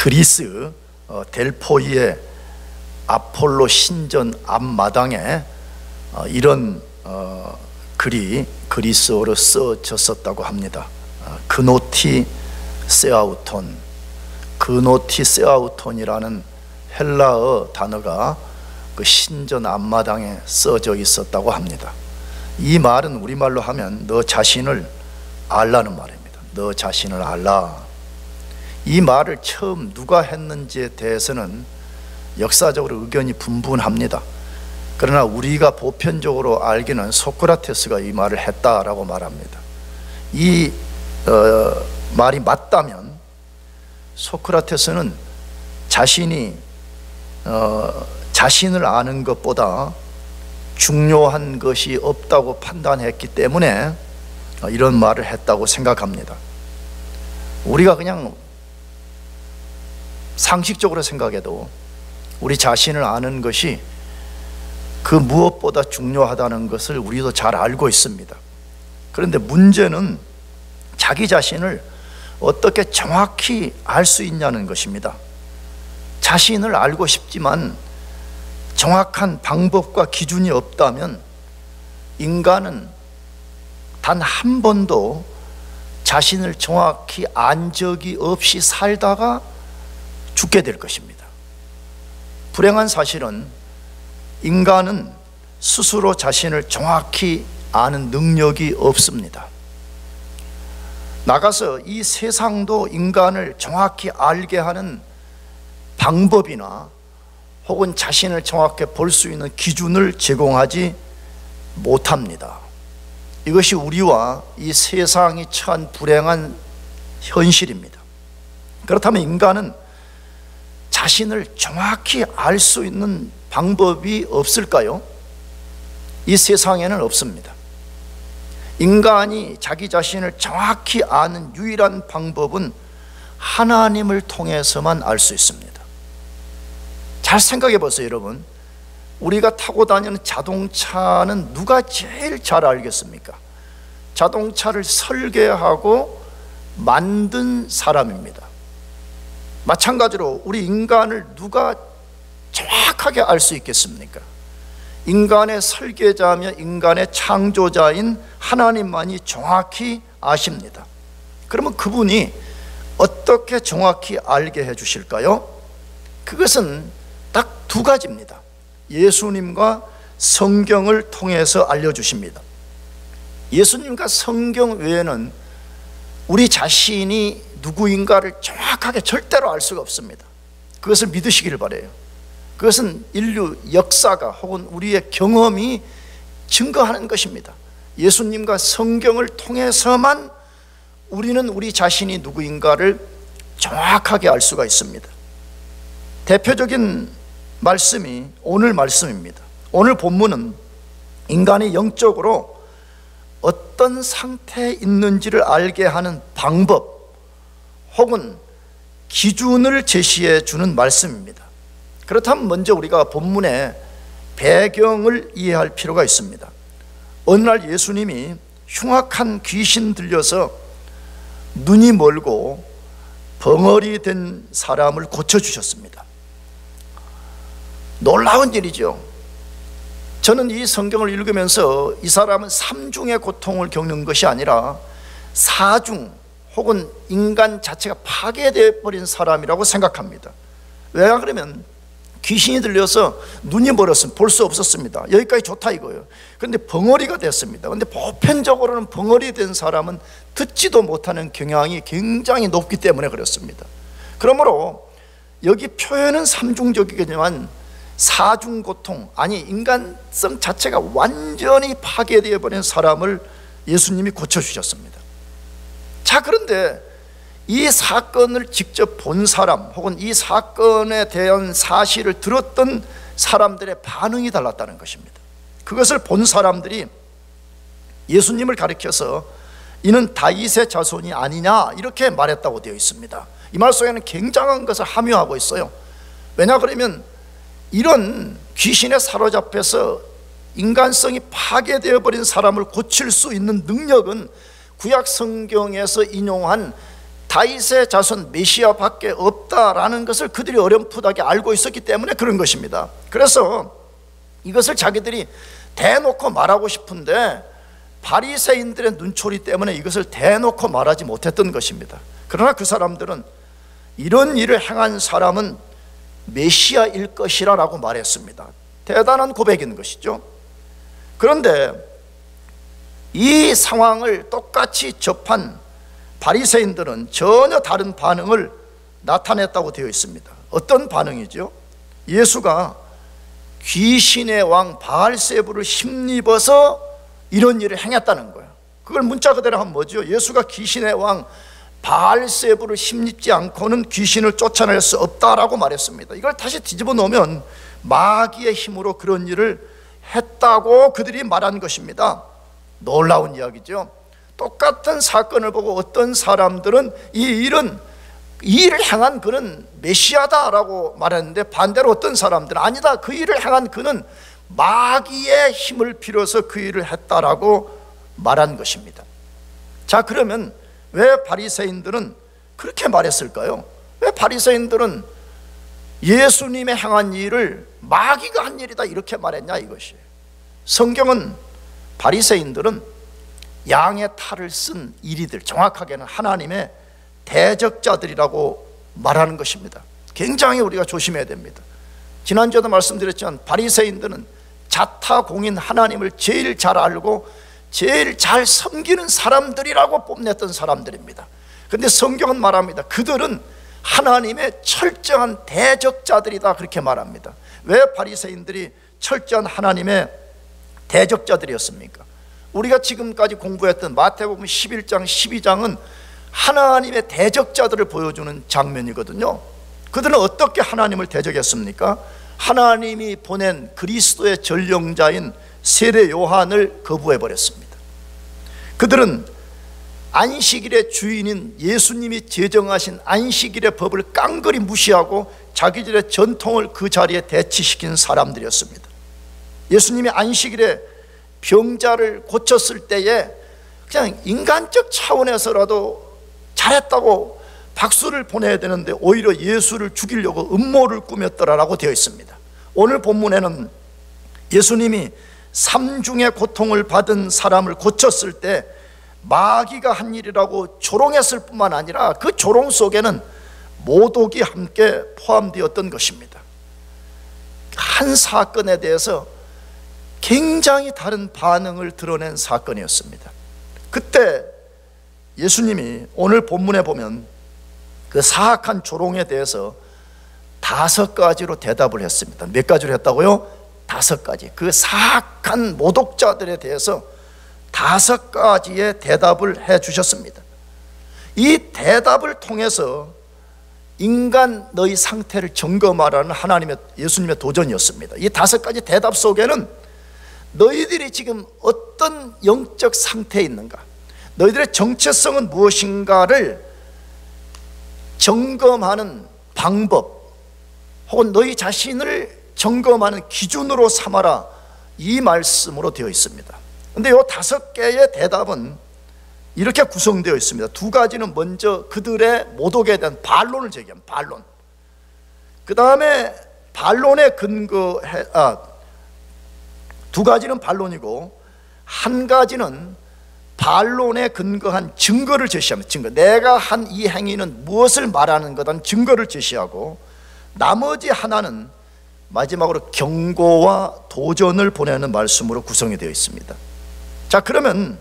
그리스 델포이의 아폴로 신전 앞마당에 이런 글이 그리스어로 써졌었다고 합니다. 그노티 세아우톤, 그노티 세아우톤이라는 헬라어 단어가 그 신전 앞마당에 써져 있었다고 합니다. 이 말은 우리말로 하면 너 자신을 알라는 말입니다. 너 자신을 알라. 이 말을 처음 누가 했는지에 대해서는 역사적으로 의견이 분분합니다. 그러나 우리가 보편적으로 알기는 소크라테스가 이 말을 했다라고 말합니다. 이 말이 맞다면 소크라테스는 자신이 자신을 아는 것보다 중요한 것이 없다고 판단했기 때문에 이런 말을 했다고 생각합니다. 우리가 그냥 상식적으로 생각해도 우리 자신을 아는 것이 그 무엇보다 중요하다는 것을 우리도 잘 알고 있습니다. 그런데 문제는 자기 자신을 어떻게 정확히 알 수 있냐는 것입니다. 자신을 알고 싶지만 정확한 방법과 기준이 없다면 인간은 단 한 번도 자신을 정확히 안 적이 없이 살다가 죽게 될 것입니다. 불행한 사실은 인간은 스스로 자신을 정확히 아는 능력이 없습니다. 나가서 이 세상도 인간을 정확히 알게 하는 방법이나 혹은 자신을 정확히 볼 수 있는 기준을 제공하지 못합니다. 이것이 우리와 이 세상이 처한 불행한 현실입니다. 그렇다면 인간은 자신을 정확히 알 수 있는 방법이 없을까요? 이 세상에는 없습니다. 인간이 자기 자신을 정확히 아는 유일한 방법은 하나님을 통해서만 알 수 있습니다. 잘 생각해 보세요, 여러분. 우리가 타고 다니는 자동차는 누가 제일 잘 알겠습니까? 자동차를 설계하고 만든 사람입니다. 마찬가지로 우리 인간을 누가 정확하게 알 수 있겠습니까? 인간의 설계자며 인간의 창조자인 하나님만이 정확히 아십니다. 그러면 그분이 어떻게 정확히 알게 해 주실까요? 그것은 딱 두 가지입니다. 예수님과 성경을 통해서 알려주십니다. 예수님과 성경 외에는 우리 자신이 누구인가를 정확하게 절대로 알 수가 없습니다. 그것을 믿으시기를 바라요. 그것은 인류 역사가 혹은 우리의 경험이 증거하는 것입니다. 예수님과 성경을 통해서만 우리는 우리 자신이 누구인가를 정확하게 알 수가 있습니다. 대표적인 말씀이 오늘 말씀입니다. 오늘 본문은 인간이 영적으로 어떤 상태에 있는지를 알게 하는 방법 혹은 기준을 제시해 주는 말씀입니다. 그렇다면 먼저 우리가 본문의 배경을 이해할 필요가 있습니다. 어느 날 예수님이 흉악한 귀신 들려서 눈이 멀고 벙어리 된 사람을 고쳐주셨습니다. 놀라운 일이죠. 저는 이 성경을 읽으면서 이 사람은 삼중의 고통을 겪는 것이 아니라 사중 혹은 인간 자체가 파괴되어 버린 사람이라고 생각합니다. 왜냐 그러면 귀신이 들려서 눈이 멀었으면 볼 수 없었습니다. 여기까지 좋다 이거예요. 그런데 벙어리가 됐습니다. 그런데 보편적으로는 벙어리 된 사람은 듣지도 못하는 경향이 굉장히 높기 때문에 그렇습니다. 그러므로 여기 표현은 삼중적이겠지만 사중 고통, 아니 인간성 자체가 완전히 파괴되어 버린 사람을 예수님이 고쳐주셨습니다. 자, 그런데 이 사건을 직접 본 사람 혹은 이 사건에 대한 사실을 들었던 사람들의 반응이 달랐다는 것입니다. 그것을 본 사람들이 예수님을 가리켜서 이는 다윗의 자손이 아니냐 이렇게 말했다고 되어 있습니다. 이 말 속에는 굉장한 것을 함유하고 있어요. 왜냐 그러면 이런 귀신에 사로잡혀서 인간성이 파괴되어 버린 사람을 고칠 수 있는 능력은 구약 성경에서 인용한 다윗의 자손 메시아밖에 없다라는 것을 그들이 어렴풋하게 알고 있었기 때문에 그런 것입니다. 그래서 이것을 자기들이 대놓고 말하고 싶은데 바리새인들의 눈초리 때문에 이것을 대놓고 말하지 못했던 것입니다. 그러나 그 사람들은 이런 일을 행한 사람은 메시아일 것이라 라고 말했습니다. 대단한 고백인 것이죠. 그런데 이 상황을 똑같이 접한 바리새인들은 전혀 다른 반응을 나타냈다고 되어 있습니다. 어떤 반응이죠? 예수가 귀신의 왕 바알세부를 힘입어서 이런 일을 행했다는 거예요. 그걸 문자 그대로 하면 뭐죠? 예수가 귀신의 왕 바알세부를 힘입지 않고는 귀신을 쫓아낼 수 없다라고 말했습니다. 이걸 다시 뒤집어 놓으면 마귀의 힘으로 그런 일을 했다고 그들이 말한 것입니다. 놀라운 이야기죠. 똑같은 사건을 보고 어떤 사람들은 이 일을 행한 그는 메시아다라고 말했는데, 반대로 어떤 사람들은 아니다, 그 일을 행한 그는 마귀의 힘을 빌어서 그 일을 했다라고 말한 것입니다. 자, 그러면 왜 바리새인들은 그렇게 말했을까요? 왜 바리새인들은 예수님의 행한 일을 마귀가 한 일이다 이렇게 말했냐 이것이에요. 성경은 바리새인들은 양의 탈을 쓴 이리들, 정확하게는 하나님의 대적자들이라고 말하는 것입니다. 굉장히 우리가 조심해야 됩니다. 지난주에도 말씀드렸지만 바리새인들은 자타공인 하나님을 제일 잘 알고 제일 잘 섬기는 사람들이라고 뽐냈던 사람들입니다. 그런데 성경은 말합니다. 그들은 하나님의 철저한 대적자들이다 그렇게 말합니다. 왜 바리새인들이 철저한 하나님의 대적자들이었습니까? 우리가 지금까지 공부했던 마태복음 11장 12장은 하나님의 대적자들을 보여주는 장면이거든요. 그들은 어떻게 하나님을 대적했습니까? 하나님이 보낸 그리스도의 전령자인 세례 요한을 거부해버렸습니다. 그들은 안식일의 주인인 예수님이 제정하신 안식일의 법을 깡그리 무시하고 자기들의 전통을 그 자리에 대치시킨 사람들이었습니다. 예수님이 안식일에 병자를 고쳤을 때에 그냥 인간적 차원에서라도 잘했다고 박수를 보내야 되는데 오히려 예수를 죽이려고 음모를 꾸몄더라라고 되어 있습니다. 오늘 본문에는 예수님이 삼중의 고통을 받은 사람을 고쳤을 때 마귀가 한 일이라고 조롱했을 뿐만 아니라 그 조롱 속에는 모독이 함께 포함되었던 것입니다. 한 사건에 대해서 굉장히 다른 반응을 드러낸 사건이었습니다. 그때 예수님이 오늘 본문에 보면 그 사악한 조롱에 대해서 5가지로 대답을 했습니다. 몇 가지로 했다고요? 5가지. 그 사악한 모독자들에 대해서 5가지의 대답을 해 주셨습니다. 이 대답을 통해서 인간 너희 상태를 점검하라는 하나님의 예수님의 도전이었습니다. 이 5가지 대답 속에는 너희들이 지금 어떤 영적 상태에 있는가, 너희들의 정체성은 무엇인가를 점검하는 방법, 혹은 너희 자신을 점검하는 기준으로 삼아라, 이 말씀으로 되어 있습니다. 그런데 이 5개의 대답은 이렇게 구성되어 있습니다. 2가지는 먼저 그들의 모독에 대한 반론을 제기한 반론, 그 다음에 반론에 근거해 2가지는 반론이고 1가지는 반론에 근거한 증거를 제시합니다. 증거, 내가 한 이 행위는 무엇을 말하는 거다 증거를 제시하고, 나머지 하나는 마지막으로 경고와 도전을 보내는 말씀으로 구성이 되어 있습니다. 자, 그러면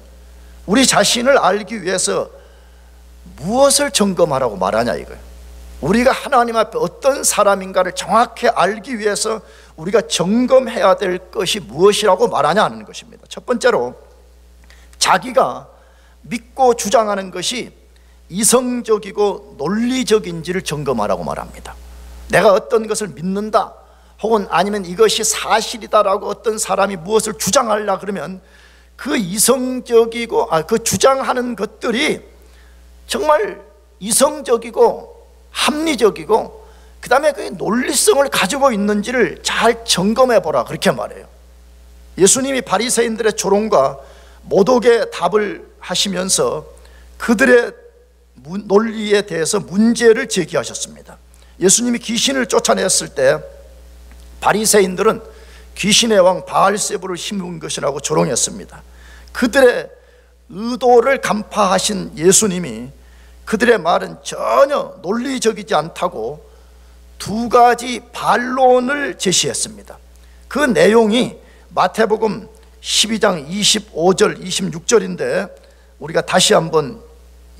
우리 자신을 알기 위해서 무엇을 점검하라고 말하냐 이거예요. 우리가 하나님 앞에 어떤 사람인가를 정확히 알기 위해서 우리가 점검해야 될 것이 무엇이라고 말하냐 하는 것입니다. 첫 번째로 자기가 믿고 주장하는 것이 이성적이고 논리적인지를 점검하라고 말합니다. 내가 어떤 것을 믿는다, 혹은 아니면 이것이 사실이다라고 어떤 사람이 무엇을 주장하려 그러면 그 이성적이고 그 주장하는 것들이 정말 이성적이고 합리적이고 그 다음에 그 논리성을 가지고 있는지를 잘 점검해 보라 그렇게 말해요. 예수님이 바리새인들의 조롱과 모독의 답을 하시면서 그들의 논리에 대해서 문제를 제기하셨습니다. 예수님이 귀신을 쫓아냈을 때 바리새인들은 귀신의 왕 바알세부를 힘입은 것이라고 조롱했습니다. 그들의 의도를 간파하신 예수님이 그들의 말은 전혀 논리적이지 않다고 두 가지 반론을 제시했습니다. 그 내용이 마태복음 12장 25절 26절인데 우리가 다시 한번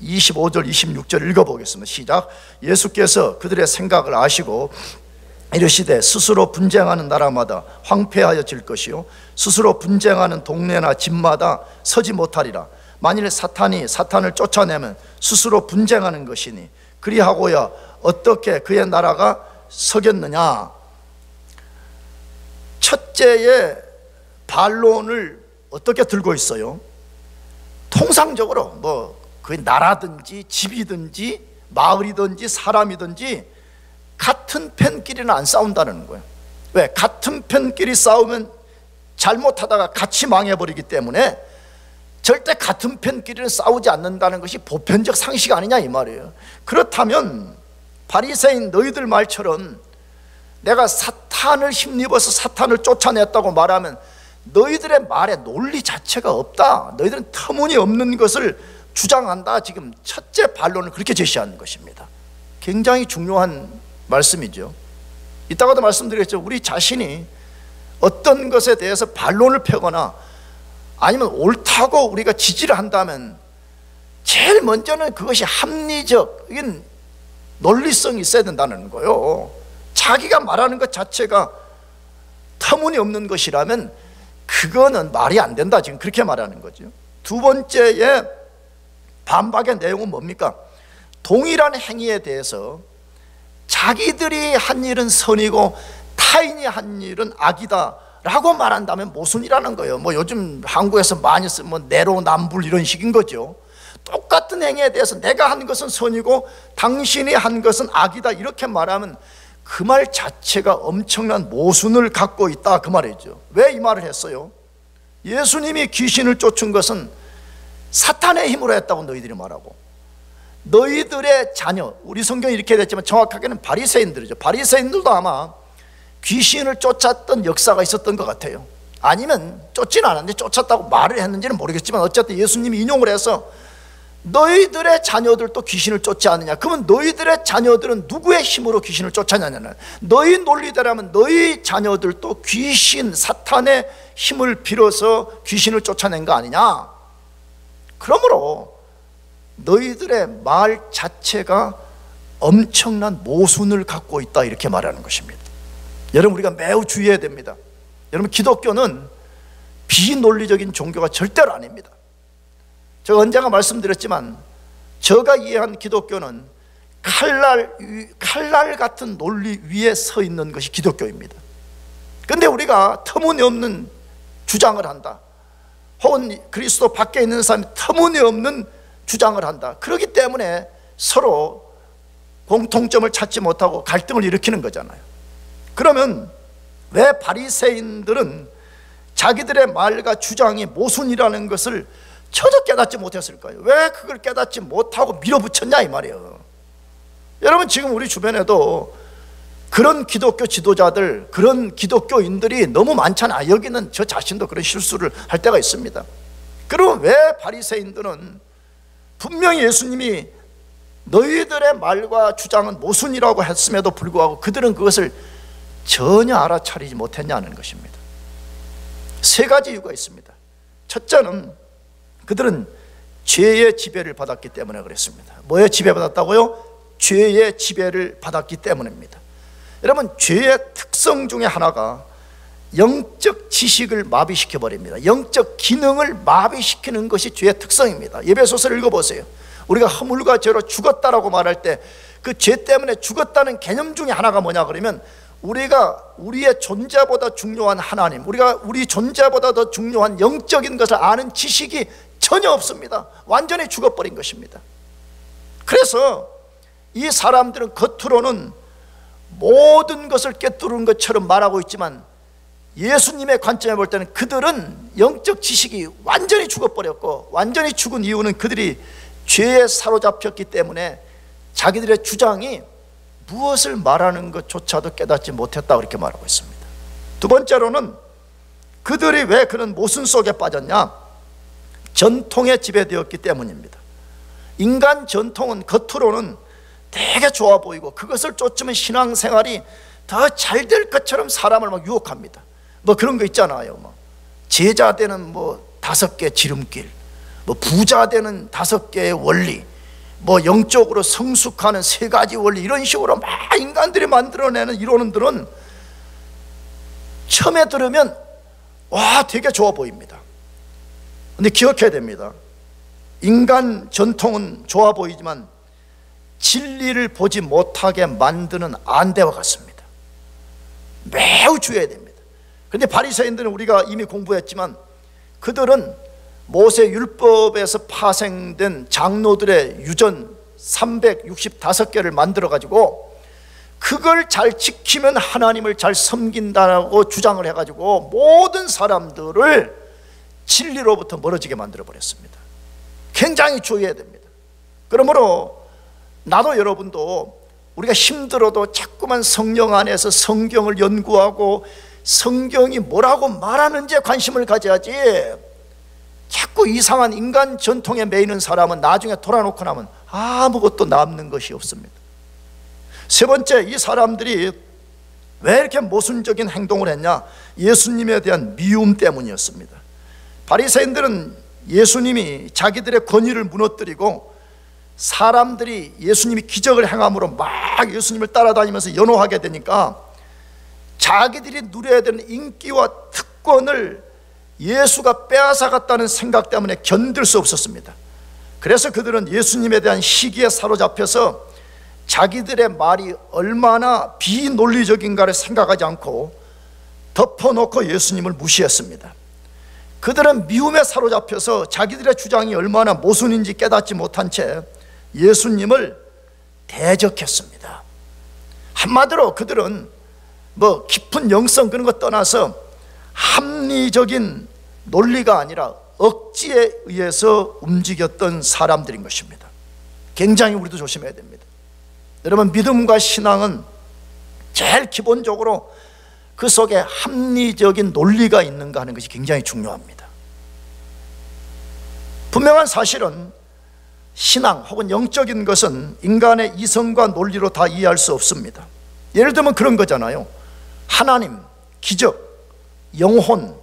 25절 26절 읽어보겠습니다. 시작. 예수께서 그들의 생각을 아시고 이르시되 스스로 분쟁하는 나라마다 황폐하여질 것이요 스스로 분쟁하는 동네나 집마다 서지 못하리라. 만일 사탄이 사탄을 쫓아내면 스스로 분쟁하는 것이니 그리하고야 어떻게 그의 나라가 서겠느냐. 첫째의 반론을 어떻게 들고 있어요? 통상적으로 그 나라든지 집이든지 마을이든지 사람이든지 같은 편끼리는 안 싸운다는 거예요. 왜? 같은 편끼리 싸우면 잘못하다가 같이 망해버리기 때문에 절대 같은 편끼리는 싸우지 않는다는 것이 보편적 상식 아니냐 이 말이에요. 그렇다면 바리새인 너희들 말처럼 내가 사탄을 힘입어서 사탄을 쫓아냈다고 말하면 너희들의 말에 논리 자체가 없다, 너희들은 터무니없는 것을 주장한다. 지금 첫째 반론을 그렇게 제시하는 것입니다. 굉장히 중요한 말씀이죠. 이따가도 말씀드렸죠. 우리 자신이 어떤 것에 대해서 반론을 펴거나 아니면 옳다고 우리가 지지를 한다면 제일 먼저는 그것이 합리적인 논리성이 있어야 된다는 거예요. 자기가 말하는 것 자체가 터무니없는 것이라면 그거는 말이 안 된다, 지금 그렇게 말하는 거죠. 두 번째의 반박의 내용은 뭡니까? 동일한 행위에 대해서 자기들이 한 일은 선이고 타인이 한 일은 악이다 라고 말한다면 모순이라는 거예요. 요즘 한국에서 많이 쓰는 내로남불 이런 식인 거죠. 똑같은 행위에 대해서 내가 한 것은 선이고 당신이 한 것은 악이다 이렇게 말하면 그 말 자체가 엄청난 모순을 갖고 있다 그 말이죠. 왜 이 말을 했어요? 예수님이 귀신을 쫓은 것은 사탄의 힘으로 했다고 너희들이 말하고, 너희들의 자녀, 우리 성경이 이렇게 됐지만 정확하게는 바리새인들이죠. 바리새인들도 아마 귀신을 쫓았던 역사가 있었던 것 같아요. 아니면 쫓지는 않았는데 쫓았다고 말을 했는지는 모르겠지만 어쨌든 예수님이 인용을 해서 너희들의 자녀들도 귀신을 쫓지 않느냐. 그러면 너희들의 자녀들은 누구의 힘으로 귀신을 쫓아내냐는, 너희 논리대로라면 너희 자녀들도 귀신, 사탄의 힘을 빌어서 귀신을 쫓아낸 거 아니냐. 그러므로 너희들의 말 자체가 엄청난 모순을 갖고 있다 이렇게 말하는 것입니다. 여러분, 우리가 매우 주의해야 됩니다. 여러분, 기독교는 비논리적인 종교가 절대로 아닙니다. 제가 언젠가 말씀드렸지만 제가 이해한 기독교는 칼날 같은 논리 위에 서 있는 것이 기독교입니다. 그런데 우리가 터무니없는 주장을 한다, 혹은 그리스도 밖에 있는 사람이 터무니없는 주장을 한다. 그렇기 때문에 서로 공통점을 찾지 못하고 갈등을 일으키는 거잖아요. 그러면 왜 바리새인들은 자기들의 말과 주장이 모순이라는 것을 전혀 깨닫지 못했을까요? 왜 그걸 깨닫지 못하고 밀어붙였냐 이 말이에요. 여러분, 지금 우리 주변에도 그런 기독교 지도자들, 그런 기독교인들이 너무 많잖아요. 여기는 저 자신도 그런 실수를 할 때가 있습니다. 그럼 왜 바리새인들은 분명히 예수님이 너희들의 말과 주장은 모순이라고 했음에도 불구하고 그들은 그것을 전혀 알아차리지 못했냐는 것입니다. 세 가지 이유가 있습니다. 첫째는 그들은 죄의 지배를 받았기 때문에 그랬습니다. 뭐에 지배받았다고요? 죄의 지배를 받았기 때문입니다. 여러분, 죄의 특성 중에 하나가 영적 지식을 마비시켜 버립니다. 영적 기능을 마비시키는 것이 죄의 특성입니다. 에베소서를 읽어보세요. 우리가 허물과 죄로 죽었다라고 말할 때 그 죄 때문에 죽었다는 개념 중에 하나가 뭐냐 그러면, 우리가 우리의 존재보다 중요한 하나님, 우리가 우리 존재보다 더 중요한 영적인 것을 아는 지식이 전혀 없습니다. 완전히 죽어버린 것입니다. 그래서 이 사람들은 겉으로는 모든 것을 꿰뚫은 것처럼 말하고 있지만 예수님의 관점에 볼 때는 그들은 영적 지식이 완전히 죽어버렸고, 완전히 죽은 이유는 그들이 죄에 사로잡혔기 때문에 자기들의 주장이 무엇을 말하는 것조차도 깨닫지 못했다, 그렇게 말하고 있습니다. 두 번째로는 그들이 왜 그런 모순 속에 빠졌냐? 전통에 지배되었기 때문입니다. 인간 전통은 겉으로는 되게 좋아 보이고 그것을 쫓으면 신앙생활이 더 잘 될 것처럼 사람을 막 유혹합니다. 뭐 그런 거 있잖아요. 뭐 제자 되는 뭐 5개 지름길, 뭐 부자 되는 5개의 원리, 뭐 영적으로 성숙하는 3가지 원리, 이런 식으로 막 인간들이 만들어내는 이론들은 처음에 들으면 와, 되게 좋아 보입니다. 근데 기억해야 됩니다. 인간 전통은 좋아 보이지만 진리를 보지 못하게 만드는 안대와 같습니다. 매우 주의해야 됩니다. 그런데 바리새인들은 우리가 이미 공부했지만 그들은 모세 율법에서 파생된 장로들의 유전 365개를 만들어 가지고 그걸 잘 지키면 하나님을 잘 섬긴다고 주장을 해가지고 모든 사람들을 진리로부터 멀어지게 만들어 버렸습니다. 굉장히 주의해야 됩니다. 그러므로 나도 여러분도 우리가 힘들어도 자꾸만 성령 안에서 성경을 연구하고 성경이 뭐라고 말하는지에 관심을 가져야지, 자꾸 이상한 인간 전통에 매이는 사람은 나중에 돌아놓고 나면 아무것도 남는 것이 없습니다. 세 번째, 이 사람들이 왜 이렇게 모순적인 행동을 했냐? 예수님에 대한 미움 때문이었습니다. 바리새인들은 예수님이 자기들의 권위를 무너뜨리고 사람들이 예수님이 기적을 행함으로 막 예수님을 따라다니면서 연호하게 되니까 자기들이 누려야 되는 인기와 특권을 예수가 빼앗아갔다는 생각 때문에 견딜 수 없었습니다. 그래서 그들은 예수님에 대한 시기에 사로잡혀서 자기들의 말이 얼마나 비논리적인가를 생각하지 않고 덮어놓고 예수님을 무시했습니다. 그들은 미움에 사로잡혀서 자기들의 주장이 얼마나 모순인지 깨닫지 못한 채 예수님을 대적했습니다. 한마디로 그들은 뭐 깊은 영성 그런 거 떠나서 합리적인 논리가 아니라 억지에 의해서 움직였던 사람들인 것입니다. 굉장히 우리도 조심해야 됩니다. 여러분, 믿음과 신앙은 제일 기본적으로 그 속에 합리적인 논리가 있는가 하는 것이 굉장히 중요합니다. 분명한 사실은 신앙 혹은 영적인 것은 인간의 이성과 논리로 다 이해할 수 없습니다. 예를 들면 그런 거잖아요. 하나님, 기적, 영혼,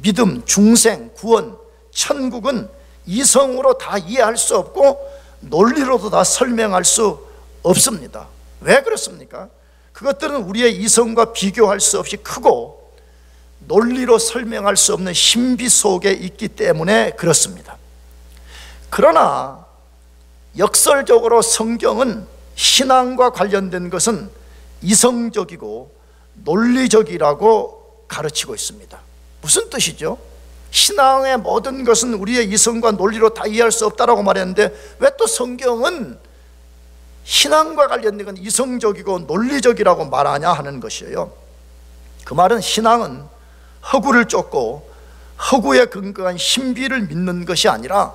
믿음, 중생, 구원, 천국은 이성으로 다 이해할 수 없고 논리로도 다 설명할 수 없습니다. 왜 그렇습니까? 그것들은 우리의 이성과 비교할 수 없이 크고 논리로 설명할 수 없는 신비 속에 있기 때문에 그렇습니다. 그러나 역설적으로 성경은 신앙과 관련된 것은 이성적이고 논리적이라고 가르치고 있습니다. 무슨 뜻이죠? 신앙의 모든 것은 우리의 이성과 논리로 다 이해할 수 없다라고 말했는데 왜 또 성경은 신앙과 관련된 건 이성적이고 논리적이라고 말하냐 하는 것이에요. 그 말은 신앙은 허구를 쫓고 허구에 근거한 신비를 믿는 것이 아니라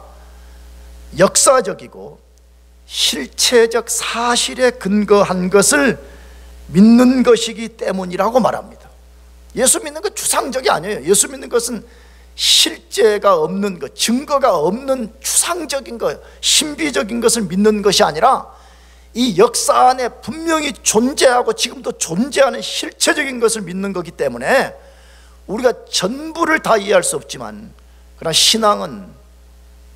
역사적이고 실체적 사실에 근거한 것을 믿는 것이기 때문이라고 말합니다. 예수 믿는 건 추상적이 아니에요. 예수 믿는 것은 실제가 없는 것, 증거가 없는 추상적인 것, 신비적인 것을 믿는 것이 아니라 이 역사 안에 분명히 존재하고 지금도 존재하는 실체적인 것을 믿는 거기 때문에 우리가 전부를 다 이해할 수 없지만, 그러나 신앙은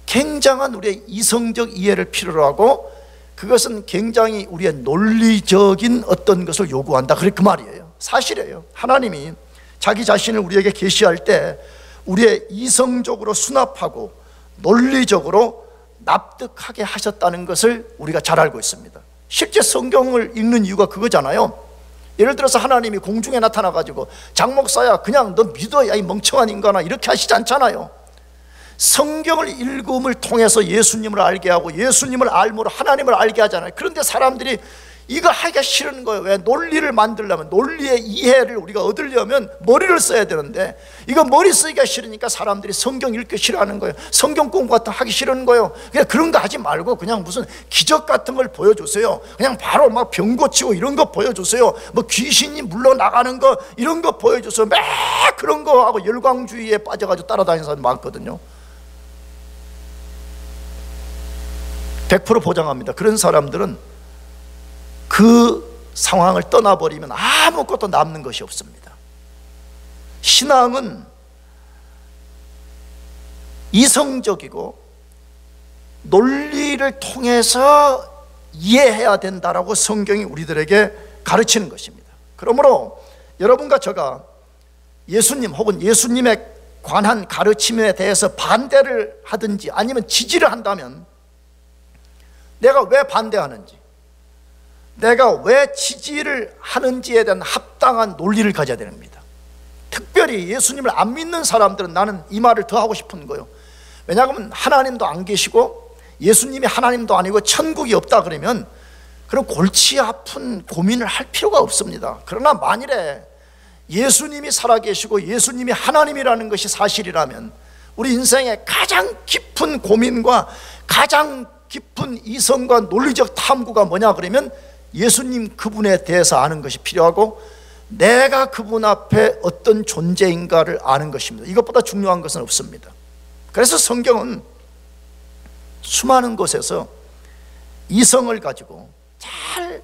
굉장한 우리의 이성적 이해를 필요로 하고 그것은 굉장히 우리의 논리적인 어떤 것을 요구한다. 그래, 그 말이에요. 사실이에요. 하나님이 자기 자신을 우리에게 계시할 때 우리의 이성적으로 수납하고 논리적으로 납득하게 하셨다는 것을 우리가 잘 알고 있습니다. 실제 성경을 읽는 이유가 그거잖아요. 예를 들어서 하나님이 공중에 나타나가지고 장 목사야 그냥 너 믿어, 야 이 멍청한 인간아, 이렇게 하시지 않잖아요. 성경을 읽음을 통해서 예수님을 알게 하고 예수님을 알므로 하나님을 알게 하잖아요. 그런데 사람들이 이거 하기가 싫은 거예요. 왜? 논리를 만들려면, 논리의 이해를 우리가 얻으려면 머리를 써야 되는데 이거 머리 쓰기가 싫으니까 사람들이 성경 읽기 싫어하는 거예요. 성경 공부 같은 거 하기 싫은 거예요. 그냥 그런 거 하지 말고 그냥 무슨 기적 같은 걸 보여주세요. 그냥 바로 막 병 고치고 이런 거 보여주세요. 뭐 귀신이 물러나가는 거 이런 거 보여주세요. 막 그런 거 하고 열광주의에 빠져가지고 따라다니는 사람이 많거든요. 100% 보장합니다. 그런 사람들은 그 상황을 떠나버리면 아무것도 남는 것이 없습니다. 신앙은 이성적이고 논리를 통해서 이해해야 된다라고 성경이 우리들에게 가르치는 것입니다. 그러므로 여러분과 제가 예수님 혹은 예수님에 관한 가르침에 대해서 반대를 하든지 아니면 지지를 한다면 내가 왜 반대하는지, 내가 왜 지지를 하는지에 대한 합당한 논리를 가져야 됩니다. 특별히 예수님을 안 믿는 사람들은 나는 이 말을 더 하고 싶은 거예요. 왜냐하면 하나님도 안 계시고 예수님이 하나님도 아니고 천국이 없다 그러면 그런 골치 아픈 고민을 할 필요가 없습니다. 그러나 만일에 예수님이 살아계시고 예수님이 하나님이라는 것이 사실이라면 우리 인생의 가장 깊은 고민과 가장 깊은 이성과 논리적 탐구가 뭐냐 그러면 예수님 그분에 대해서 아는 것이 필요하고 내가 그분 앞에 어떤 존재인가를 아는 것입니다. 이것보다 중요한 것은 없습니다. 그래서 성경은 수많은 곳에서 이성을 가지고 잘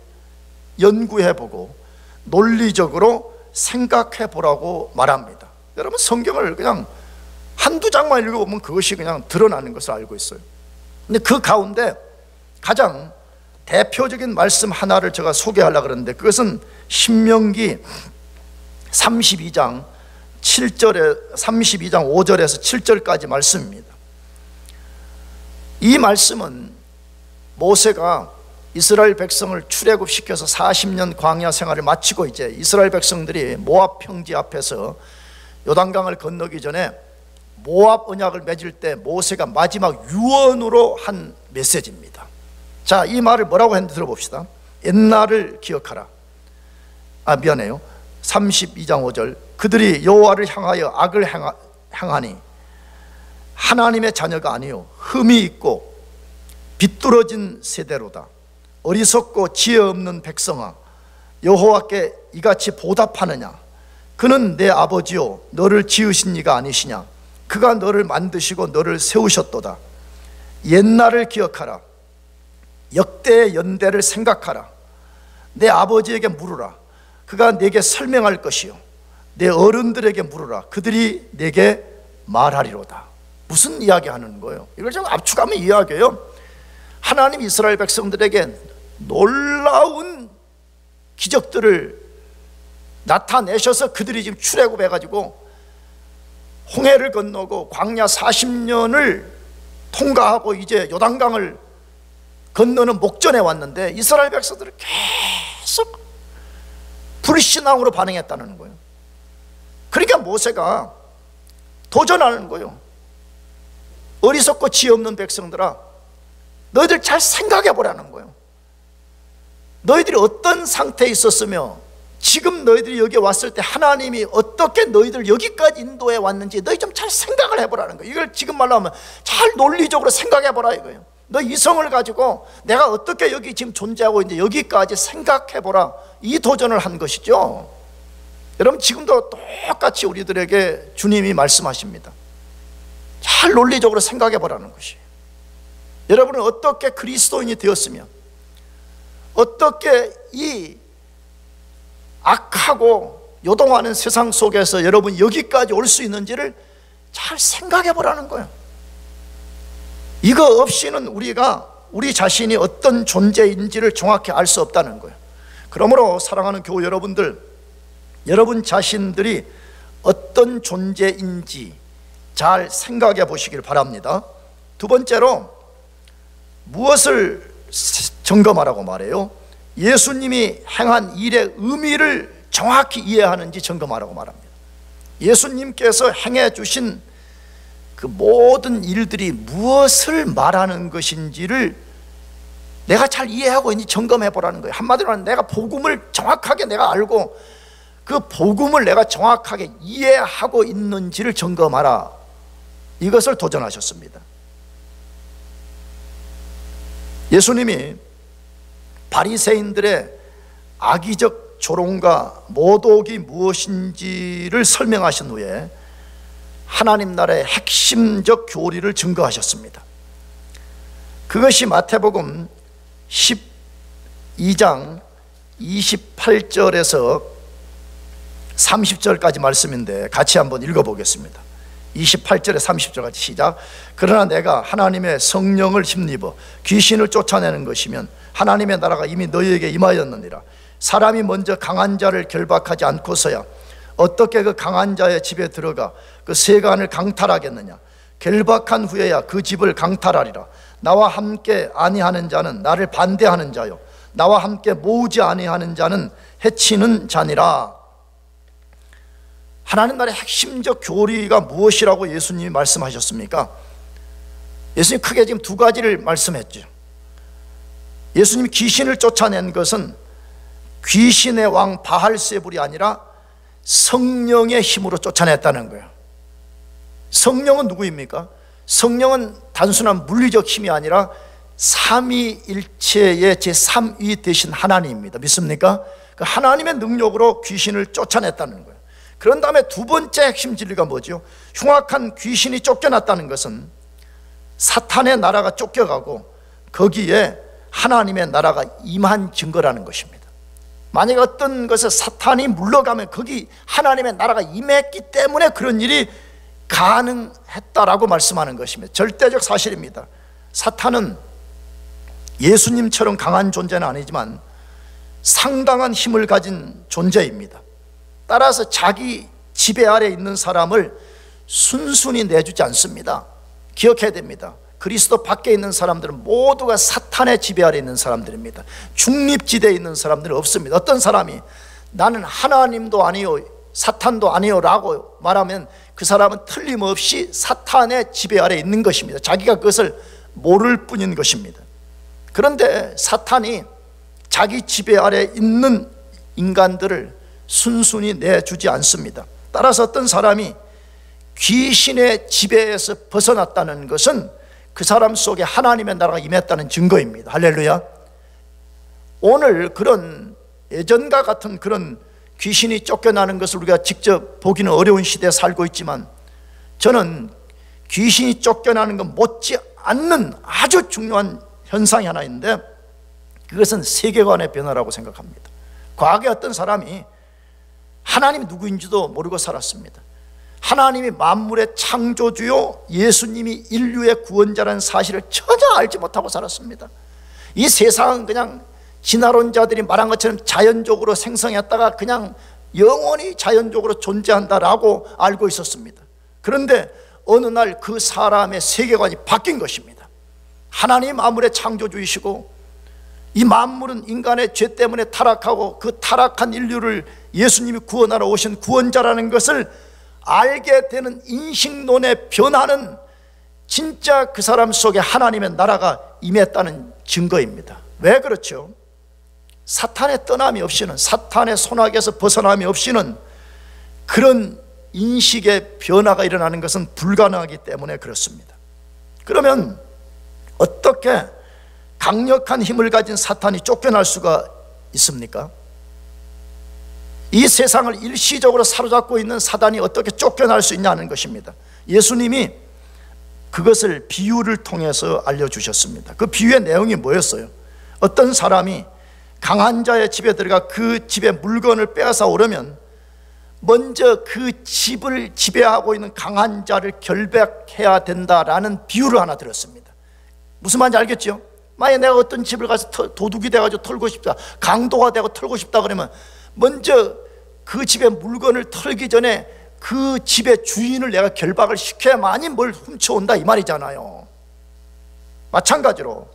연구해보고 논리적으로 생각해보라고 말합니다. 여러분 성경을 그냥 한두 장만 읽어보면 그것이 그냥 드러나는 것을 알고 있어요. 근데 그 가운데 가장 대표적인 말씀 하나를 제가 소개하려고 그러는데 그것은 신명기 32장 5절에서 7절까지 말씀입니다. 이 말씀은 모세가 이스라엘 백성을 출애굽시켜서 40년 광야 생활을 마치고 이제 이스라엘 백성들이 모압 평지 앞에서 요단강을 건너기 전에 모압 언약을 맺을 때 모세가 마지막 유언으로 한 메시지입니다. 자, 이 말을 뭐라고 했는지 들어봅시다. 옛날을 기억하라. 미안해요. 32장 5절. 그들이 여호와를 향하여 악을 행하니 하나님의 자녀가 아니요 흠이 있고 비뚤어진 세대로다. 어리석고 지혜 없는 백성아, 여호와께 이같이 보답하느냐? 그는 내 아버지요 너를 지으신 이가 아니시냐? 그가 너를 만드시고 너를 세우셨도다. 옛날을 기억하라. 역대의 연대를 생각하라. 내 아버지에게 물으라. 그가 내게 설명할 것이요 내 어른들에게 물으라. 그들이 내게 말하리로다. 무슨 이야기 하는 거예요? 이걸 좀 압축하면 이야기해요. 하나님 이스라엘 백성들에게 놀라운 기적들을 나타내셔서 그들이 지금 출애굽해가지고 홍해를 건너고 광야 40년을 통과하고 이제 요단강을 건너는 목전에 왔는데 이스라엘 백성들은 계속 불신앙으로 반응했다는 거예요. 그러니까 모세가 도전하는 거예요. 어리석고 지혜 없는 백성들아, 너희들 잘 생각해 보라는 거예요. 너희들이 어떤 상태에 있었으며 지금 너희들이 여기 왔을 때 하나님이 어떻게 너희들 여기까지 인도해 왔는지 너희 좀 잘 생각을 해보라는 거예요. 이걸 지금 말로 하면 잘 논리적으로 생각해 보라 이거예요. 너 이성을 가지고 내가 어떻게 여기 지금 존재하고 있는지 여기까지 생각해 보라, 이 도전을 한 것이죠. 여러분 지금도 똑같이 우리들에게 주님이 말씀하십니다. 잘 논리적으로 생각해 보라는 것이에요. 여러분은 어떻게 그리스도인이 되었으며 어떻게 이 악하고 요동하는 세상 속에서 여러분 여기까지 올 수 있는지를 잘 생각해 보라는 거예요. 이거 없이는 우리가 우리 자신이 어떤 존재인지를 정확히 알 수 없다는 거예요. 그러므로 사랑하는 교우 여러분들, 여러분 자신들이 어떤 존재인지 잘 생각해 보시길 바랍니다. 두 번째로 무엇을 점검하라고 말해요? 예수님이 행한 일의 의미를 정확히 이해하는지 점검하라고 말합니다. 예수님께서 행해 주신 그 모든 일들이 무엇을 말하는 것인지를 내가 잘 이해하고 있는지 점검해 보라는 거예요. 한마디로 하면 내가 복음을 정확하게 내가 알고 그 복음을 내가 정확하게 이해하고 있는지를 점검하라. 이것을 도전하셨습니다. 예수님이 바리새인들의 악의적 조롱과 모독이 무엇인지를 설명하신 후에 하나님 나라의 핵심적 교리를 증거하셨습니다. 그것이 마태복음 12장 28절에서 30절까지 말씀인데 같이 한번 읽어보겠습니다. 28절에 30절 같이 시작. 그러나 내가 하나님의 성령을 힘입어 귀신을 쫓아내는 것이면 하나님의 나라가 이미 너희에게 임하였느니라. 사람이 먼저 강한 자를 결박하지 않고서야 어떻게 그 강한 자의 집에 들어가 그 세간을 강탈하겠느냐. 결박한 후에야 그 집을 강탈하리라. 나와 함께 아니하는 자는 나를 반대하는 자요 나와 함께 모으지 아니하는 자는 해치는 자니라. 하나님 나라의 핵심적 교리가 무엇이라고 예수님이 말씀하셨습니까? 예수님이 크게 지금 두 가지를 말씀했죠. 예수님이 귀신을 쫓아낸 것은 귀신의 왕 바알세불이 아니라 성령의 힘으로 쫓아냈다는 거예요. 성령은 누구입니까? 성령은 단순한 물리적 힘이 아니라 삼위일체의 제3위 되신 하나님입니다. 믿습니까? 그 하나님의 능력으로 귀신을 쫓아냈다는 거예요. 그런 다음에 두 번째 핵심 진리가 뭐죠? 흉악한 귀신이 쫓겨났다는 것은 사탄의 나라가 쫓겨가고 거기에 하나님의 나라가 임한 증거라는 것입니다. 만약 어떤 것에 사탄이 물러가면 거기 하나님의 나라가 임했기 때문에 그런 일이 가능했다라고 말씀하는 것입니다. 절대적 사실입니다. 사탄은 예수님처럼 강한 존재는 아니지만 상당한 힘을 가진 존재입니다. 따라서 자기 지배 아래 있는 사람을 순순히 내주지 않습니다. 기억해야 됩니다. 그리스도 밖에 있는 사람들은 모두가 사탄의 지배 아래 있는 사람들입니다. 중립지대에 있는 사람들은 없습니다. 어떤 사람이 나는 하나님도 아니요 사탄도 아니요 라고 말하면 그 사람은 틀림없이 사탄의 지배 아래 있는 것입니다. 자기가 그것을 모를 뿐인 것입니다. 그런데 사탄이 자기 지배 아래 있는 인간들을 순순히 내주지 않습니다. 따라서 어떤 사람이 귀신의 지배에서 벗어났다는 것은 그 사람 속에 하나님의 나라가 임했다는 증거입니다. 할렐루야. 오늘 그런 예전과 같은 그런 귀신이 쫓겨나는 것을 우리가 직접 보기는 어려운 시대에 살고 있지만 저는 귀신이 쫓겨나는 것 못지 않는 아주 중요한 현상이 하나 있는데 그것은 세계관의 변화라고 생각합니다. 과거에 어떤 사람이 하나님이 누구인지도 모르고 살았습니다. 하나님이 만물의 창조주요 예수님이 인류의 구원자라는 사실을 전혀 알지 못하고 살았습니다. 이 세상은 그냥 진화론자들이 말한 것처럼 자연적으로 생성했다가 그냥 영원히 자연적으로 존재한다라고 알고 있었습니다. 그런데 어느 날 그 사람의 세계관이 바뀐 것입니다. 하나님 만물의 창조주이시고 이 만물은 인간의 죄 때문에 타락하고 그 타락한 인류를 예수님이 구원하러 오신 구원자라는 것을 알게 되는 인식론의 변화는 진짜 그 사람 속에 하나님의 나라가 임했다는 증거입니다. 왜 그렇죠? 사탄의 떠남이 없이는, 사탄의 손아귀에서 벗어남이 없이는 그런 인식의 변화가 일어나는 것은 불가능하기 때문에 그렇습니다. 그러면 어떻게 강력한 힘을 가진 사탄이 쫓겨날 수가 있습니까? 이 세상을 일시적으로 사로잡고 있는 사단이 어떻게 쫓겨날 수 있냐는 것입니다. 예수님이 그것을 비유를 통해서 알려주셨습니다. 그 비유의 내용이 뭐였어요? 어떤 사람이 강한 자의 집에 들어가 그 집의 물건을 빼앗아 오려면 먼저 그 집을 지배하고 있는 강한 자를 결박해야 된다라는 비유를 하나 들었습니다. 무슨 말인지 알겠죠? 만약에 내가 어떤 집을 가서 도둑이 돼가지고 털고 싶다, 강도가 되고 털고 싶다 그러면 먼저 그 집의 물건을 털기 전에 그 집의 주인을 내가 결박을 시켜야만이 뭘 훔쳐온다 이 말이잖아요. 마찬가지로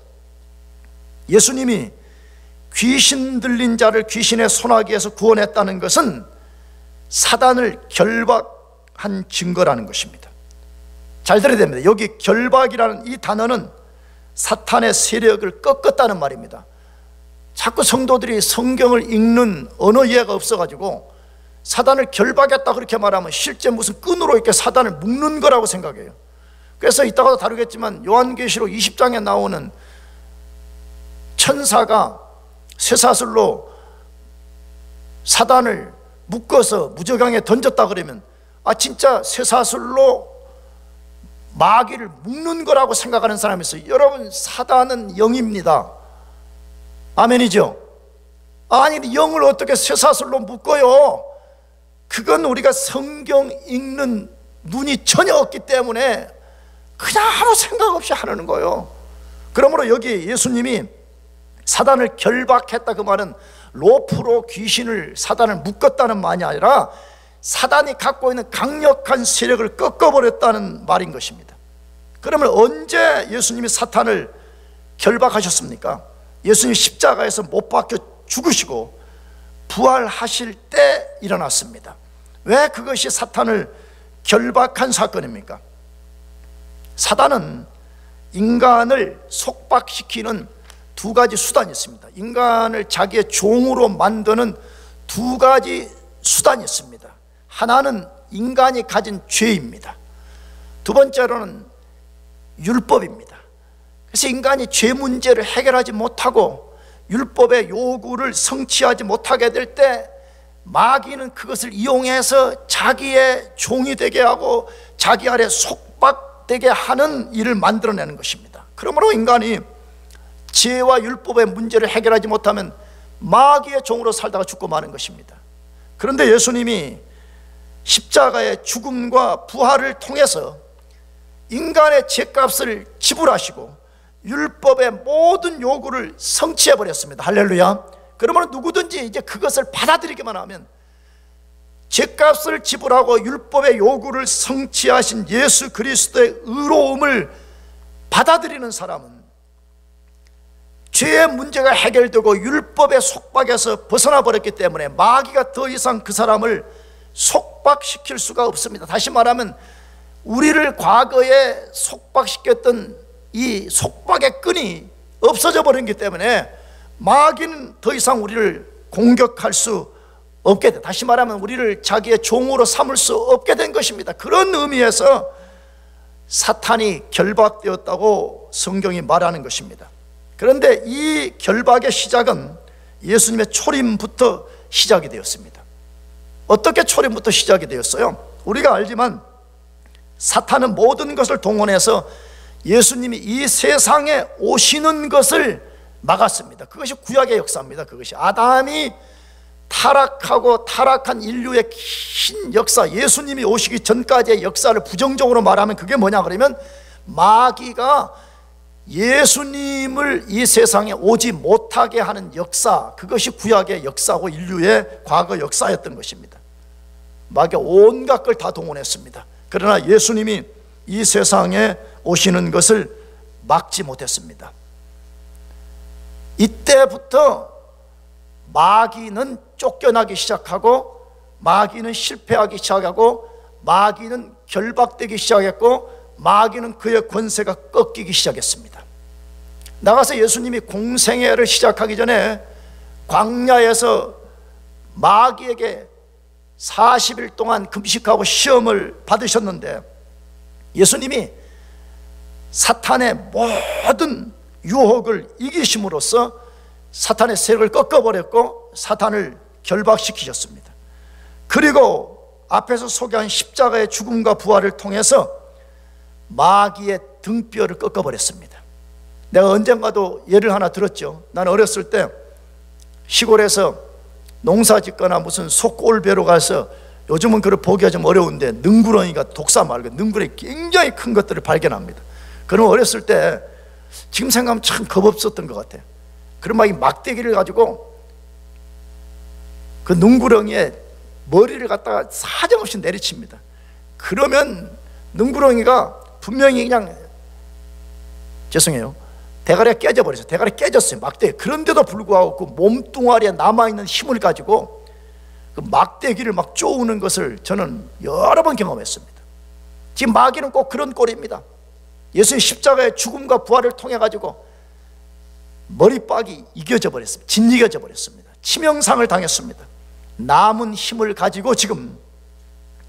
예수님이 귀신 들린 자를 귀신의 손아귀에서 구원했다는 것은 사단을 결박한 증거라는 것입니다. 잘 들어야 됩니다. 여기 결박이라는 이 단어는 사탄의 세력을 꺾었다는 말입니다. 자꾸 성도들이 성경을 읽는 언어 이해가 없어가지고 사단을 결박했다 그렇게 말하면 실제 무슨 끈으로 이렇게 사단을 묶는 거라고 생각해요. 그래서 이따가도 다루겠지만 요한계시록 20장에 나오는 천사가 쇠사슬로 사단을 묶어서 무저강에 던졌다 그러면 진짜 쇠사슬로 마귀를 묶는 거라고 생각하는 사람이 있어요. 여러분, 사단은 영입니다. 아멘이죠? 아니, 영을 어떻게 쇠사슬로 묶어요? 그건 우리가 성경 읽는 눈이 전혀 없기 때문에 그냥 아무 생각 없이 하는 거예요. 그러므로 여기 예수님이 사단을 결박했다, 그 말은 로프로 귀신을, 사단을 묶었다는 말이 아니라 사단이 갖고 있는 강력한 세력을 꺾어버렸다는 말인 것입니다. 그러면 언제 예수님이 사탄을 결박하셨습니까? 예수님이 십자가에서 못 박혀 죽으시고 부활하실 때 일어났습니다. 왜 그것이 사탄을 결박한 사건입니까? 사단은 인간을 속박시키는 두 가지 수단이 있습니다. 인간을 자기의 종으로 만드는 두 가지 수단이 있습니다. 하나는 인간이 가진 죄입니다. 두 번째로는 율법입니다. 그래서 인간이 죄 문제를 해결하지 못하고 율법의 요구를 성취하지 못하게 될 때 마귀는 그것을 이용해서 자기의 종이 되게 하고 자기 아래 속박되게 하는 일을 만들어내는 것입니다. 그러므로 인간이 죄와 율법의 문제를 해결하지 못하면 마귀의 종으로 살다가 죽고 마는 것입니다. 그런데 예수님이 십자가의 죽음과 부활을 통해서 인간의 죄값을 지불하시고 율법의 모든 요구를 성취해 버렸습니다. 할렐루야. 그러면 누구든지 이제 그것을 받아들이기만 하면, 죄값을 지불하고 율법의 요구를 성취하신 예수 그리스도의 의로움을 받아들이는 사람은 죄의 문제가 해결되고 율법의 속박에서 벗어나 버렸기 때문에 마귀가 더 이상 그 사람을 속박시킬 수가 없습니다. 다시 말하면 우리를 과거에 속박시켰던 이 속박의 끈이 없어져 버렸기 때문에 마귀는 더 이상 우리를 공격할 수 없게 돼. 다시 말하면 우리를 자기의 종으로 삼을 수 없게 된 것입니다. 그런 의미에서 사탄이 결박되었다고 성경이 말하는 것입니다. 그런데 이 결박의 시작은 예수님의 초림부터 시작이 되었습니다. 어떻게 초림부터 시작이 되었어요? 우리가 알지만 사탄은 모든 것을 동원해서 예수님이 이 세상에 오시는 것을 막았습니다. 그것이 구약의 역사입니다. 그것이 아담이 타락하고 타락한 인류의 긴 역사, 예수님이 오시기 전까지의 역사를 부정적으로 말하면 그게 뭐냐 그러면 마귀가 예수님을 이 세상에 오지 못하게 하는 역사, 그것이 구약의 역사고 인류의 과거 역사였던 것입니다. 마귀가 온갖 걸 다 동원했습니다. 그러나 예수님이 이 세상에 오시는 것을 막지 못했습니다. 이때부터 마귀는 쫓겨나기 시작하고 마귀는 실패하기 시작하고 마귀는 결박되기 시작했고 마귀는 그의 권세가 꺾이기 시작했습니다. 나가서 예수님이 공생애를 시작하기 전에 광야에서 마귀에게 40일 동안 금식하고 시험을 받으셨는데 예수님이 사탄의 모든 유혹을 이기심으로써 사탄의 세력을 꺾어버렸고 사탄을 결박시키셨습니다. 그리고 앞에서 소개한 십자가의 죽음과 부활을 통해서 마귀의 등뼈를 꺾어버렸습니다. 내가 언젠가도 예를 하나 들었죠. 나는 어렸을 때 시골에서 농사 짓거나 무슨 속골배로 가서, 요즘은 그걸 보기가 좀 어려운데 능구렁이가 독사 말고 능구렁이 굉장히 큰 것들을 발견합니다. 그럼 어렸을 때 지금 생각하면 참 겁없었던 것 같아요. 그럼 막 이 막대기를 가지고 그 능구렁이에 머리를 갖다가 사정없이 내리칩니다. 그러면 능구렁이가 분명히 그냥, 죄송해요, 대가리가 깨져버렸어요. 대가리 깨졌어요, 막대기. 그런데도 불구하고 그 몸뚱아리에 남아있는 힘을 가지고 그 막대기를 막 쪼우는 것을 저는 여러 번 경험했습니다. 지금 마귀는 꼭 그런 꼴입니다. 예수의 십자가의 죽음과 부활을 통해 가지고 머리빡이 이겨져 버렸습니다. 짓이겨져 버렸습니다. 치명상을 당했습니다. 남은 힘을 가지고 지금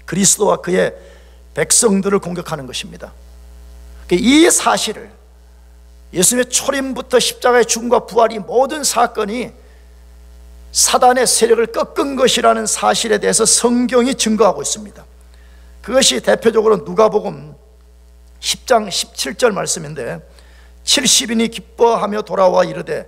그리스도와 그의 백성들을 공격하는 것입니다. 이 사실을, 예수님의 초림부터 십자가의 죽음과 부활이 모든 사건이 사단의 세력을 꺾은 것이라는 사실에 대해서 성경이 증거하고 있습니다. 그것이 대표적으로 누가복음 10장 17절 말씀인데, 70인이 기뻐하며 돌아와 이르되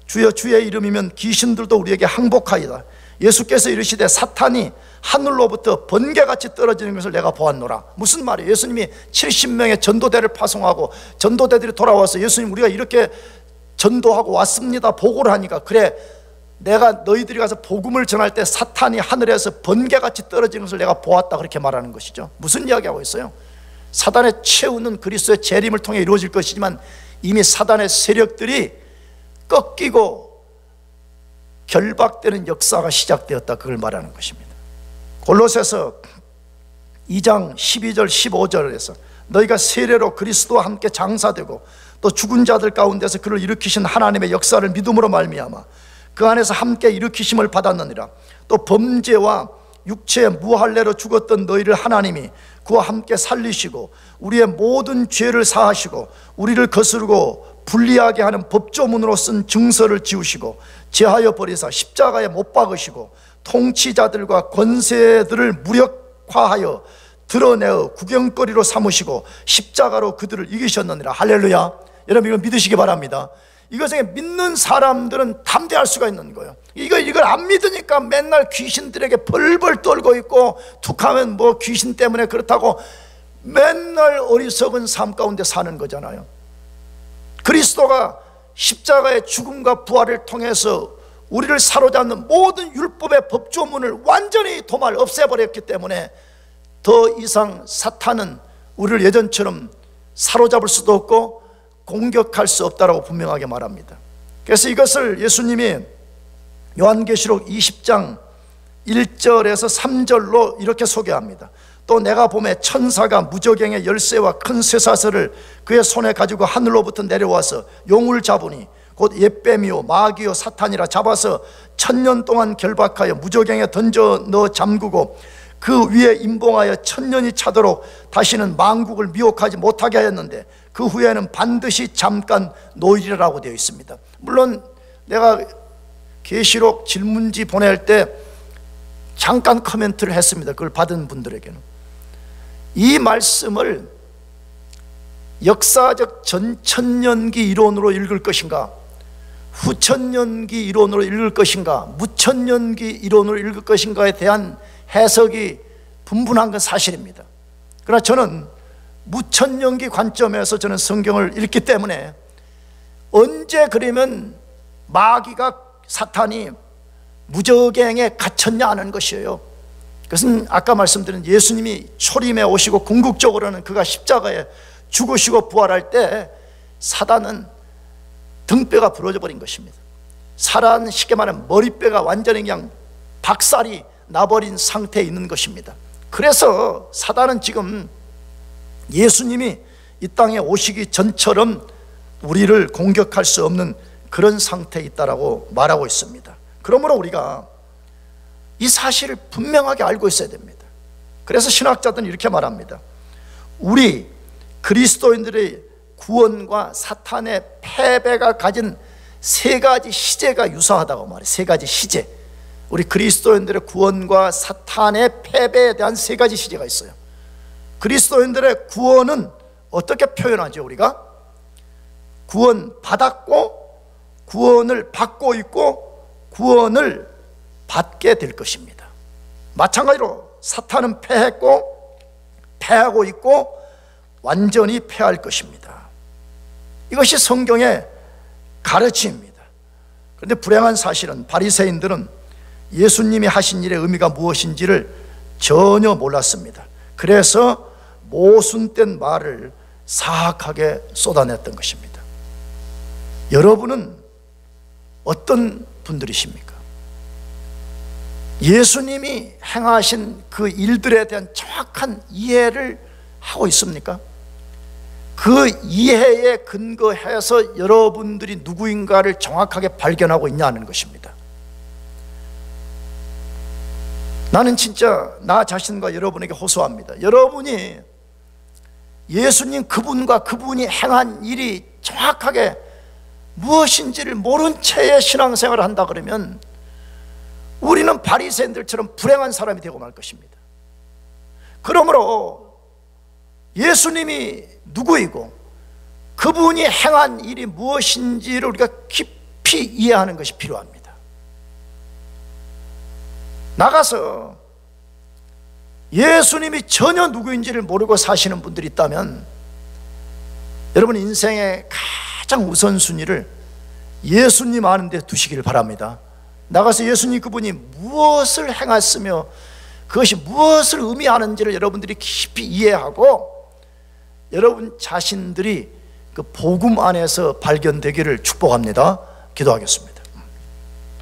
주여 주의 이름이면 귀신들도 우리에게 항복하이다. 예수께서 이르시되 사탄이 하늘로부터 번개같이 떨어지는 것을 내가 보았노라. 무슨 말이에요? 예수님이 70명의 전도대를 파송하고 전도대들이 돌아와서 예수님 우리가 이렇게 전도하고 왔습니다 보고를 하니까, 그래 내가 너희들이 가서 복음을 전할 때 사탄이 하늘에서 번개같이 떨어지는 것을 내가 보았다, 그렇게 말하는 것이죠. 무슨 이야기하고 있어요? 사단의 최후는 그리스도의 재림을 통해 이루어질 것이지만 이미 사단의 세력들이 꺾이고 결박되는 역사가 시작되었다, 그걸 말하는 것입니다. 골로새서 2장 12절 15절에서 너희가 세례로 그리스도와 함께 장사되고 또 죽은 자들 가운데서 그를 일으키신 하나님의 역사를 믿음으로 말미암아 그 안에서 함께 일으키심을 받았느니라. 또 범죄와 육체의 무할례로 죽었던 너희를 하나님이 그와 함께 살리시고 우리의 모든 죄를 사하시고 우리를 거스르고 불리하게 하는 법조문으로 쓴 증서를 지우시고 제하여 버리사 십자가에 못 박으시고 통치자들과 권세들을 무력화하여 드러내어 구경거리로 삼으시고 십자가로 그들을 이기셨느니라. 할렐루야. 여러분 이걸 믿으시기 바랍니다. 이것을 믿는 사람들은 담대할 수가 있는 거예요. 이걸 안 믿으니까 맨날 귀신들에게 벌벌 떨고 있고, 툭하면 뭐 귀신 때문에 그렇다고 맨날 어리석은 삶 가운데 사는 거잖아요. 그리스도가 십자가의 죽음과 부활을 통해서 우리를 사로잡는 모든 율법의 법조문을 완전히 도말 없애버렸기 때문에 더 이상 사탄은 우리를 예전처럼 사로잡을 수도 없고 공격할 수 없다라고 분명하게 말합니다. 그래서 이것을 예수님이 요한계시록 20장 1절에서 3절로 이렇게 소개합니다. 또 내가 보매 천사가 무저갱의 열쇠와 큰 쇠사슬을 그의 손에 가지고 하늘로부터 내려와서 용을 잡으니 곧 옛뱀이요 마귀요 사탄이라 잡아서 1000년 동안 결박하여 무저갱에 던져 넣어 잠그고 그 위에 임봉하여 1000년이 차도록 다시는 만국을 미혹하지 못하게 하였는데 그 후에는 반드시 잠깐 놓이리라고 되어 있습니다. 물론 내가 계시록 질문지 보낼 때 잠깐 코멘트를 했습니다. 그걸 받은 분들에게는. 이 말씀을 역사적 전천년기 이론으로 읽을 것인가, 후천년기 이론으로 읽을 것인가, 무천년기 이론으로 읽을 것인가에 대한 해석이 분분한 건 사실입니다. 그러나 저는 무천년기 관점에서 저는 성경을 읽기 때문에 언제 그러면 마귀가 사탄이 무저갱에 갇혔냐 하는 것이에요. 그것은 아까 말씀드린 예수님이 초림에 오시고 궁극적으로는 그가 십자가에 죽으시고 부활할 때 사단은 등뼈가 부러져 버린 것입니다. 사람은 쉽게 말하면 머리뼈가 완전히 그냥 박살이 나버린 상태에 있는 것입니다. 그래서 사단은 지금 예수님이 이 땅에 오시기 전처럼 우리를 공격할 수 없는 그런 상태에 있다라고 말하고 있습니다. 그러므로 우리가 이 사실을 분명하게 알고 있어야 됩니다. 그래서 신학자들은 이렇게 말합니다. 우리 그리스도인들의 구원과 사탄의 패배가 가진 세 가지 시제가 유사하다고 말해요. 세 가지 시제. 우리 그리스도인들의 구원과 사탄의 패배에 대한 세 가지 시제가 있어요. 그리스도인들의 구원은 어떻게 표현하죠? 우리가 구원 받았고 구원을 받고 있고 구원을 받게 될 것입니다. 마찬가지로 사탄은 패했고 패하고 있고 완전히 패할 것입니다. 이것이 성경의 가르침입니다. 그런데 불행한 사실은 바리새인들은 예수님이 하신 일의 의미가 무엇인지를 전혀 몰랐습니다. 그래서 모순된 말을 사악하게 쏟아냈던 것입니다. 여러분은 어떤 분들이십니까? 예수님이 행하신 그 일들에 대한 정확한 이해를 하고 있습니까? 그 이해에 근거해서 여러분들이 누구인가를 정확하게 발견하고 있냐는 것입니다. 나는 진짜 나 자신과 여러분에게 호소합니다. 여러분이 예수님 그분과 그분이 행한 일이 정확하게 무엇인지를 모른 채의 신앙생활을 한다 그러면 우리는 바리새인들처럼 불행한 사람이 되고 말 것입니다. 그러므로 예수님이 누구이고 그분이 행한 일이 무엇인지를 우리가 깊이 이해하는 것이 필요합니다. 나가서 예수님이 전혀 누구인지를 모르고 사시는 분들이 있다면 여러분 인생의 가장 우선순위를 예수님 아는 데 두시기를 바랍니다. 나가서 예수님 그분이 무엇을 행했으며 그것이 무엇을 의미하는지를 여러분들이 깊이 이해하고 여러분 자신들이 그 복음 안에서 발견되기를 축복합니다. 기도하겠습니다.